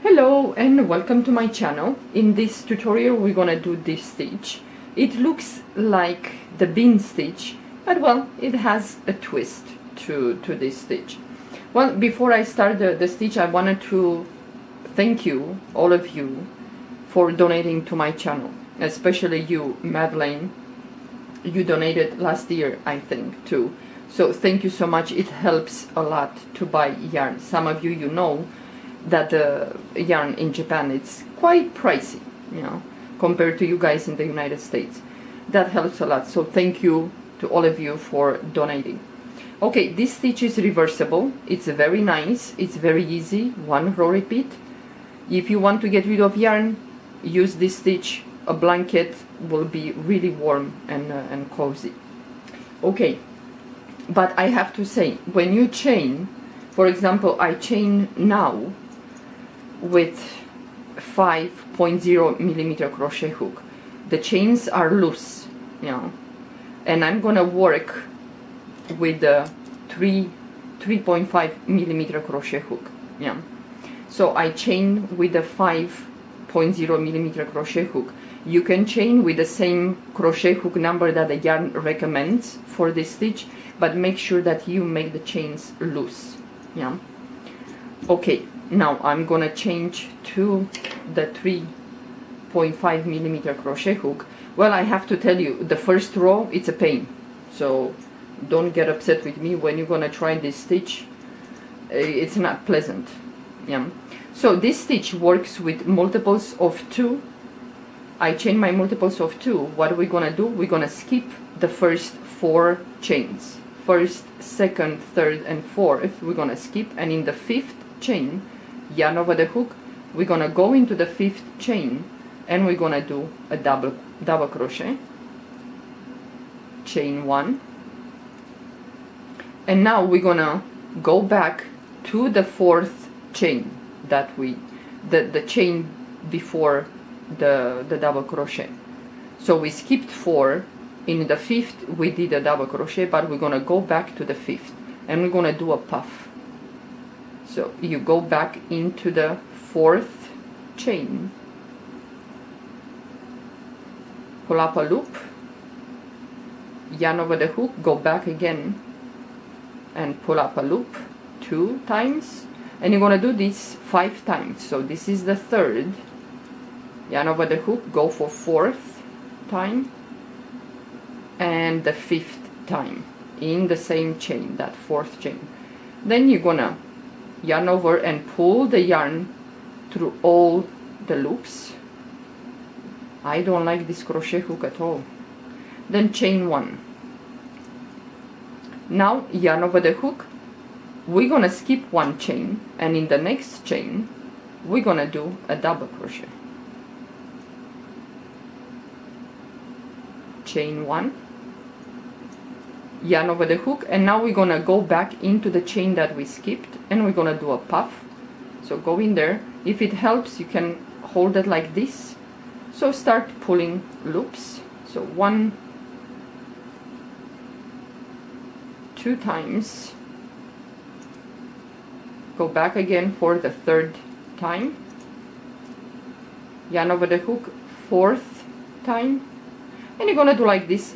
Hello and welcome to my channel. In this tutorial we're gonna do this stitch. It looks like the bean stitch, but well, it has a twist to this stitch. Well, before I start the stitch, I wanted to thank you, all of you, for donating to my channel, especially you, Madeleine. You donated last year, I think, too. So thank you so much. It helps a lot to buy yarn. Some of you know that the yarn in Japan, it's quite pricey, compared to you guys in the United States. That helps a lot. So thank you to all of you for donating. Okay, this stitch is reversible. It's very nice. It's very easy. One row repeat. If you want to get rid of yarn, use this stitch. A blanket will be really warm and cozy. Okay, but I have to say, when you chain, for example, I chain now with 5.0 millimeter crochet hook. The chains are loose, and I'm gonna work with the 3.5 millimeter crochet hook. So I chain with the 5.0 millimeter crochet hook. You can chain with the same crochet hook number that the yarn recommends for this stitch, but make sure that you make the chains loose. Okay, now I'm gonna change to the 3.5 millimeter crochet hook. Well, I have to tell you, the first row, it's a pain, so don't get upset with me when you're gonna try this stitch. It's not pleasant. So this stitch works with multiples of 2. I chain my multiples of 2. What are we gonna do? We're gonna skip the first 4 chains. First, second, third, and fourth, we're gonna skip, and in the 5th chain, yarn over the hook, we're gonna go into the 5th chain, and we're gonna do a double crochet, chain 1, and now we're gonna go back to the 4th chain that the chain before the double crochet. So we skipped 4. In the 5th we did a double crochet, but we're gonna go back to the 5th and we're gonna do a puff. So you go back into the 4th chain, pull up a loop, yarn over the hook, go back again and pull up a loop 2 times, and you're gonna do this 5 times. So this is the 3rd, yarn over the hook, go for 4th time and the 5th time in the same chain, that 4th chain. Then you're gonna yarn over and pull the yarn through all the loops. I don't like this crochet hook at all. Then chain 1. Now yarn over the hook, we're gonna skip 1 chain, and in the next chain we're gonna do a double crochet. Chain 1, yarn over the hook, and now we're gonna go back into the chain that we skipped, and we're gonna do a puff. So go in there. If it helps, you can hold it like this. So start pulling loops. So 1, 2 times, go back again for the 3rd time, yarn over the hook 4th time, and you're gonna do like this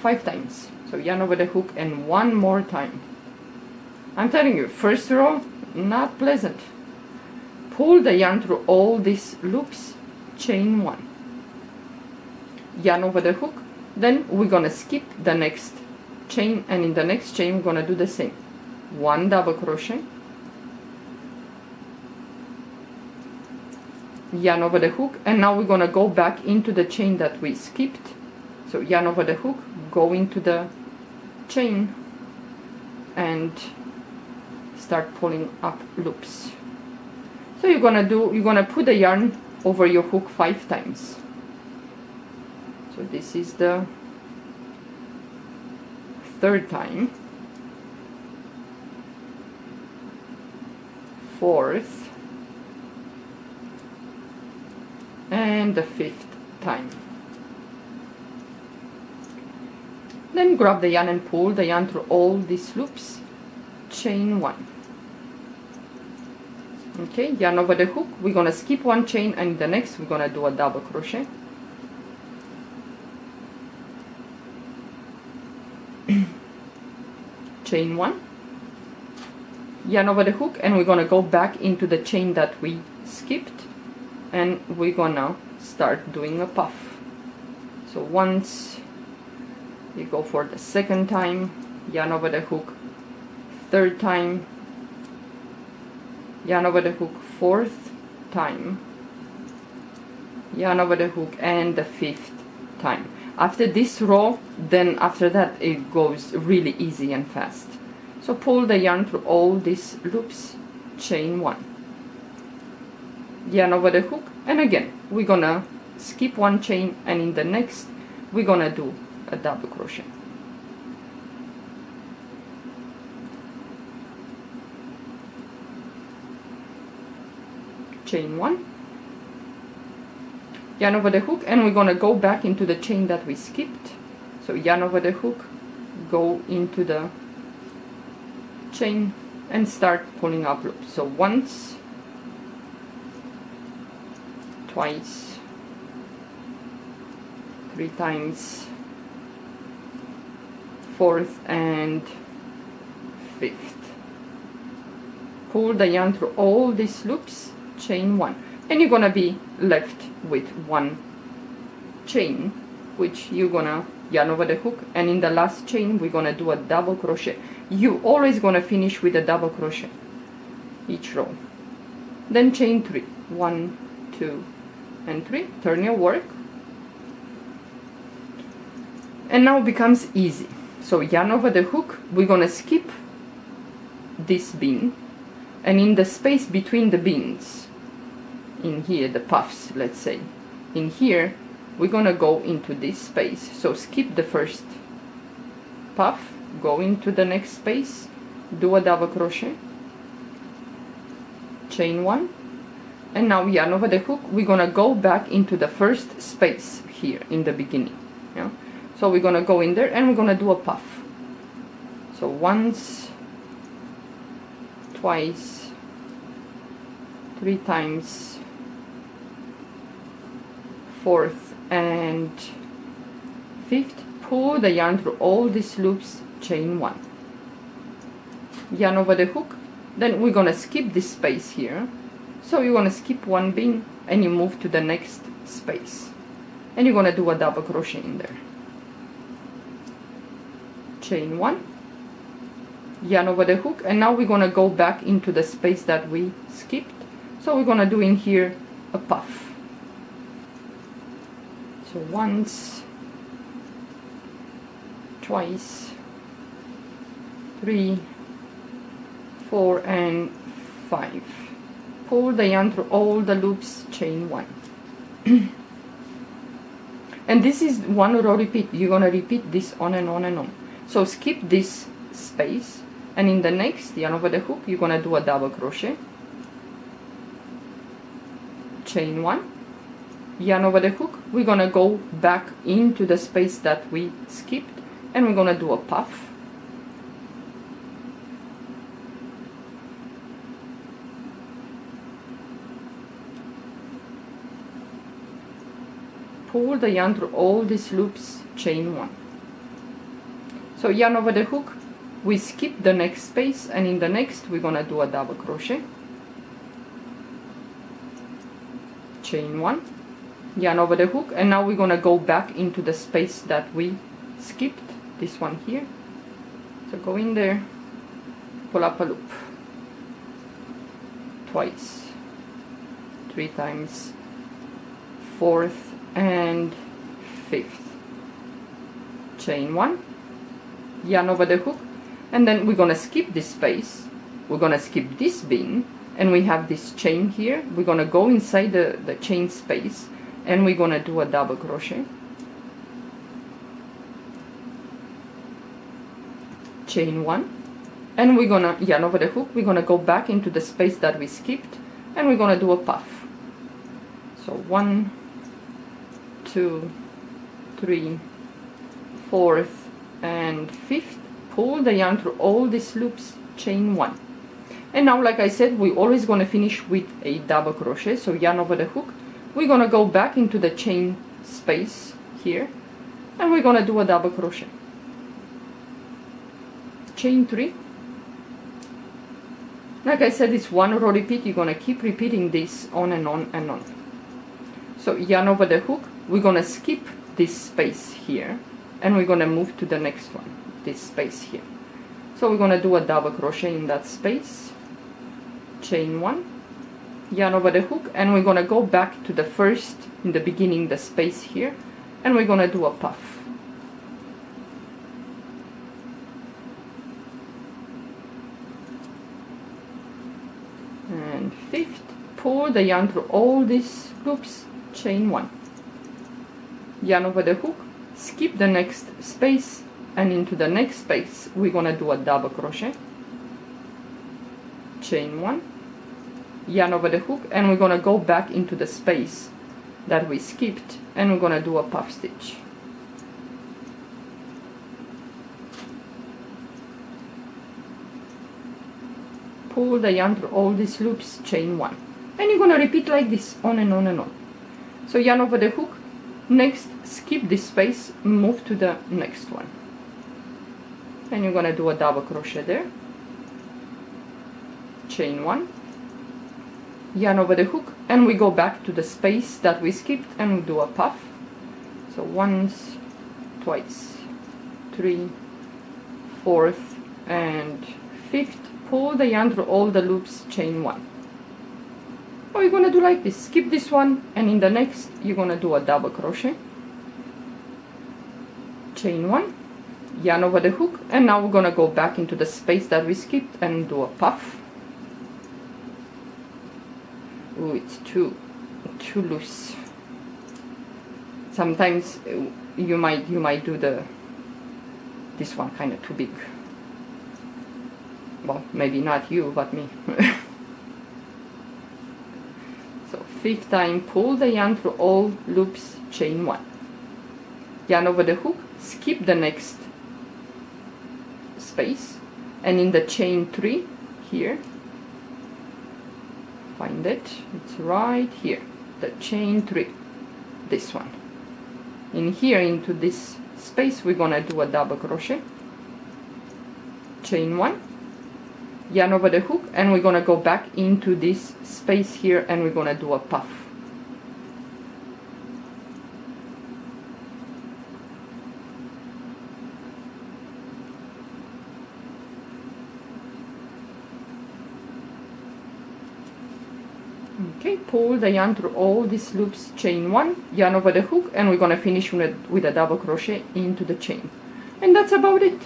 5 times. So yarn over the hook and 1 more time. I'm telling you, first row, not pleasant. Pull the yarn through all these loops, chain 1, yarn over the hook, then we're gonna skip the next chain, and in the next chain we're gonna do the same. 1 double crochet, yarn over the hook, and now we're gonna go back into the chain that we skipped. So yarn over the hook, go into the chain and start pulling up loops. So you're gonna put the yarn over your hook 5 times. So this is the 3rd time, 4th, and the 5th time. Then grab the yarn and pull the yarn through all these loops, chain 1, Okay, yarn over the hook, we're gonna skip one chain, and in the next we're gonna do a double crochet. Chain one, yarn over the hook, and we're gonna go back into the chain that we skipped, and we're gonna start doing a puff. So once, you go for the second time, yarn over the hook, third time, yarn over the hook, fourth time, yarn over the hook, and the fifth time. After this row, then after that it goes really easy and fast. So pull the yarn through all these loops, chain one, yarn over the hook, and again we're gonna skip one chain, and in the next we're gonna do a double crochet. Chain one, yarn over the hook, and we're gonna go back into the chain that we skipped. So yarn over the hook, go into the chain, and start pulling up loops. So once, twice, three times, fourth and fifth. Pull the yarn through all these loops, chain one, and you're gonna be left with one chain, which you're gonna yarn over the hook, and in the last chain we're gonna do a double crochet. You always gonna finish with a double crochet each row. Then chain three, 1, 2, and 3. Turn your work, and now it becomes easy. So yarn over the hook, we're gonna skip this bean, and in the space between the beans, in here, the puffs, let's say, in here we're gonna go into this space. So skip the first puff, go into the next space, do a double crochet, chain one, and now yarn over the hook, we're gonna go back into the first space here in the beginning. Yeah, so we're gonna go in there and we're gonna do a puff. So once, twice, three times, fourth and fifth. Pull the yarn through all these loops, chain one, yarn over the hook, then we're gonna skip this space here. So you're gonna skip one bean and you move to the next space, and you're gonna do a double crochet in there, chain one, yarn over the hook, and now we're gonna go back into the space that we skipped. So we're gonna do in here a puff. So once, twice, 3, 4, and 5. Pull the yarn through all the loops, chain one. And this is one row repeat. You're gonna repeat this on and on and on. So skip this space, and in the next yarn over the hook, you're gonna do a double crochet, chain one, yarn over the hook, we're gonna go back into the space that we skipped, and we're gonna do a puff, pull the yarn through all these loops, chain one. So yarn over the hook, we skip the next space, and in the next we're gonna do a double crochet, chain one, yarn over the hook, and now we're gonna go back into the space that we skipped, this one here. So go in there, pull up a loop, twice, three times, fourth and fifth, chain one, yarn over the hook, and then we're gonna skip this space, we're gonna skip this bean, and we have this chain here. We're gonna go inside the chain space, and we're gonna do a double crochet, chain one, and we're gonna yarn over the hook, we're gonna go back into the space that we skipped, and we're gonna do a puff. So 1, 2, 3, 4th and 5th. Pull the yarn through all these loops, chain one. And now, like I said, we're always going to finish with a double crochet. So yarn over the hook, we're going to go back into the chain space here, and we're going to do a double crochet. Chain 3. Like I said, it's one row repeat. You're going to keep repeating this on and on and on. So yarn over the hook, we're going to skip this space here, and we're going to move to the next one, this space here. So we're going to do a double crochet in that space, chain 1, yarn over the hook, and we're going to go back to the first, in the beginning, the space here, and we're going to do a puff. And 5th, pull the yarn through all these loops, chain 1, yarn over the hook, skip the next space, and into the next space we're going to do a double crochet, chain 1, yarn over the hook, and we're going to go back into the space that we skipped, and we're going to do a puff stitch. Pull the yarn through all these loops, chain 1, and you're going to repeat like this on and on and on. So yarn over the hook, next skip this space, move to the next one, and you're going to do a double crochet there, chain 1, yarn over the hook, and we go back to the space that we skipped, and we do a puff. So once, twice, 3, 4th, and 5th. Pull the yarn through all the loops, chain 1. Or you're going to do like this, skip this one, and in the next you're going to do a double crochet, chain 1, yarn over the hook, and now we're going to go back into the space that we skipped and do a puff. Oh, it's too loose. Sometimes you might do this one kind of too big. Well, maybe not you, but me. So 5th time, pull the yarn through all loops, chain 1, yarn over the hook, skip the next space, and in the chain 3 here, find it, it's right here, the chain 3, this one. In here, into this space, we're gonna do a double crochet, chain 1, yarn over the hook, and we're gonna go back into this space here, and we're gonna do a puff. Okay, pull the yarn through all these loops, chain 1, yarn over the hook, and we're gonna finish with a double crochet into the chain. And that's about it.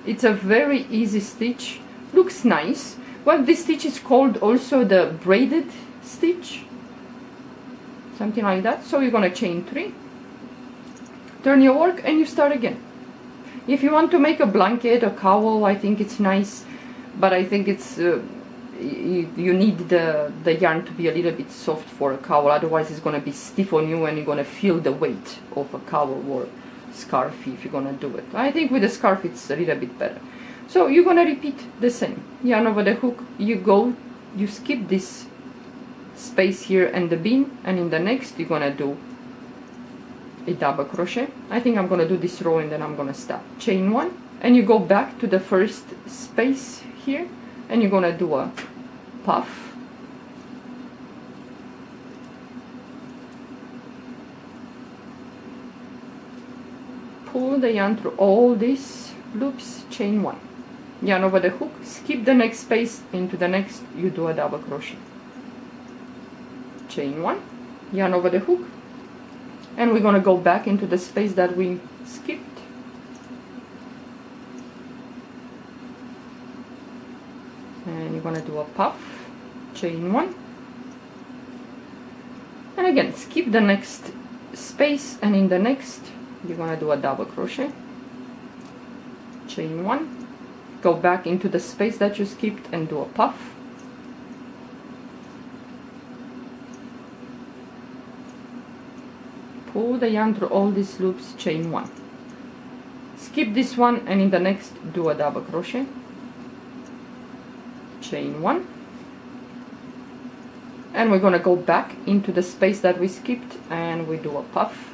It's a very easy stitch. Looks nice. Well, this stitch is called also the braided stitch, something like that. So you're going to chain 3, turn your work, and you start again. If you want to make a blanket or cowl, I think it's nice, but I think it's you need the yarn to be a little bit soft for a cowl, otherwise it's going to be stiff on you and you're going to feel the weight of a cowl or scarf if you're going to do it. I think with a scarf it's a little bit better. So you're going to repeat the same. Yarn over the hook, you skip this space here and the bean, and in the next you're going to do a double crochet. I think I'm going to do this row and then I'm going to stop. Chain 1, and you go back to the first space here, and you're going to do a puff. Pull the yarn through all these loops, chain 1. Yarn over the hook, skip the next space, into the next you do a double crochet, chain 1, yarn over the hook, and we're going to go back into the space that we skipped, and you're going to do a puff, chain 1, and again skip the next space, and in the next you're going to do a double crochet, chain 1, go back into the space that you skipped and do a puff, pull the yarn through all these loops, chain 1, skip this one, and in the next do a double crochet, chain 1, and we're going to go back into the space that we skipped, and we do a puff,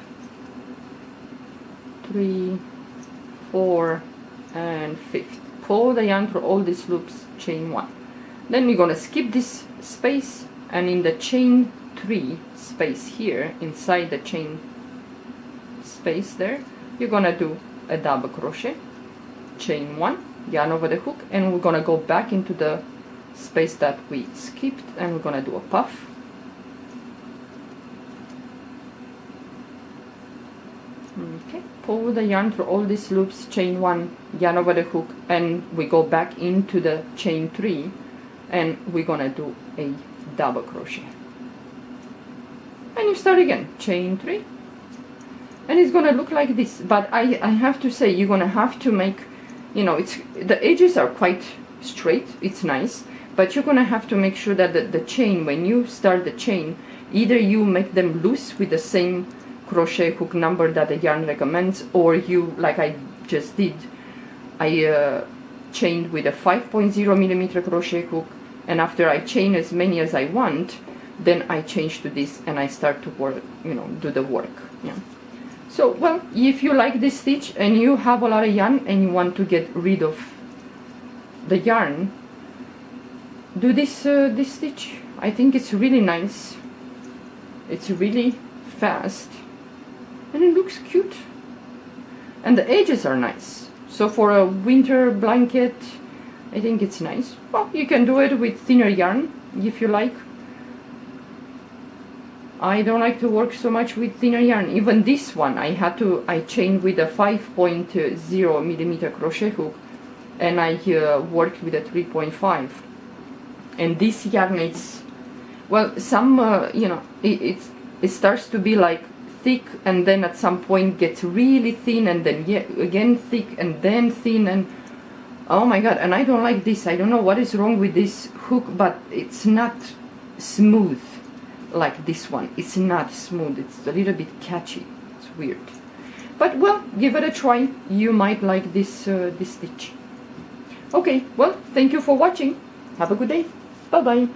3, 4, and 5th. Pull the yarn through all these loops, chain 1. Then we're going to skip this space, and in the chain 3 space here, inside the chain space there, you're going to do a double crochet, chain 1, yarn over the hook, and we're going to go back into the space that we skipped, and we're going to do a puff, okay, pull the yarn through all these loops, chain 1, yarn over the hook, and we go back into the chain 3, and we're going to do a double crochet, and you start again, chain 3, and it's going to look like this. But I have to say, you're going to have to make, you know, it's, the edges are quite straight, it's nice, but you're going to have to make sure that the chain, when you start the chain, either you make them loose with the same crochet hook number that the yarn recommends, or you, like I just did, I chained with a 5.0 millimeter crochet hook, and after I chain as many as I want, then I change to this and I start to work, you know, do the work. Yeah. So, well, if you like this stitch and you have a lot of yarn and you want to get rid of the yarn, do this this stitch. I think it's really nice. It's really fast and it looks cute, and the edges are nice. So for a winter blanket, I think it's nice. Well, you can do it with thinner yarn if you like. I don't like to work so much with thinner yarn. Even this one, I chained with a 5.0 millimeter crochet hook, and I worked with a 3.5. And this yarn, it's, well, some, you know, it starts to be like thick, and then at some point gets really thin, and then again thick, and then thin, and oh my god, and I don't like this. I don't know what is wrong with this hook, but it's not smooth like this one. It's not smooth, it's a little bit catchy, it's weird. But well, give it a try, you might like this this stitch. Okay, well, thank you for watching, have a good day, bye bye.